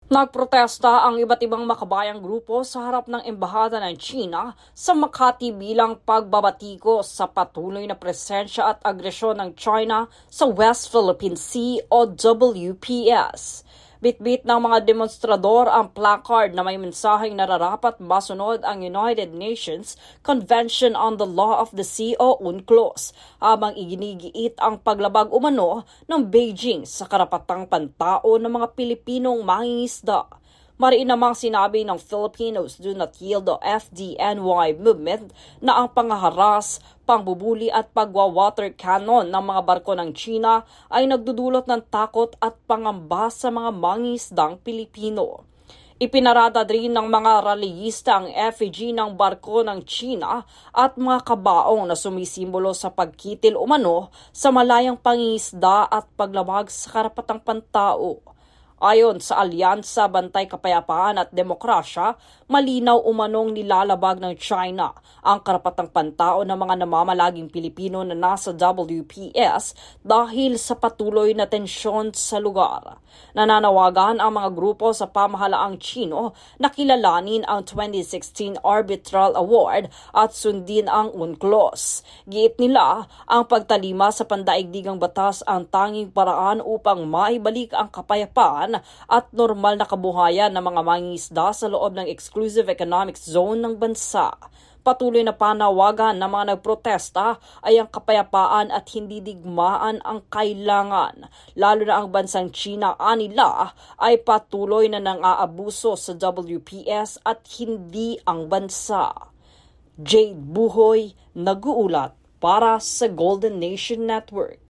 Nagprotesta ang iba't ibang makabayang grupo sa harap ng embahada ng China sa Makati bilang pagbabatiko sa patuloy na presensya at agresyon ng China sa West Philippine Sea o WPS. Bitbit ng mga demonstrador ang placard na may mensaheng nararapat masunod ang United Nations Convention on the Law of the Sea o UNCLOS, habang iginigiit ang paglabag umano ng Beijing sa karapatang pantao ng mga Pilipinong mangingisda. Mariin namang sinabi ng Filipinos Do Not Yield o FDNY movement na ang pangaharas, pangbubuli at pagwa-water cannon ng mga barko ng China ay nagdudulot ng takot at pangamba sa mga mangingisdang Pilipino. Ipinarada rin ng mga rallyista ang effigy ng barko ng China at mga kabaong na sumisimbolo sa pagkitil umano sa malayang pangingisda at paglabag sa karapatang pantao. Ayon sa Alyansa Bantay Kapayapaan at Demokrasya, malinaw umanong nilalabag ng China ang karapatang pantao ng mga namamalaging Pilipino na nasa WPS dahil sa patuloy na tensyon sa lugar. Nananawagan ang mga grupo sa pamahalaang Chino na kilalanin ang 2016 Arbitral Award at sundin ang UNCLOS. Giit nila, ang pagtalima sa pandaigdigang batas ang tanging paraan upang maibalik ang kapayapaan at normal na kabuhayan ng mga mangingisda sa loob ng Exclusive Economic Zone ng bansa. Patuloy na panawagan ng mga nagprotesta ay ang kapayapaan at hindi digmaan ang kailangan, lalo na ang bansang China anila ay patuloy na nang-aabuso sa WPS at hindi ang bansa. Jade Buhoy, nag-uulat para sa Golden Nation Network.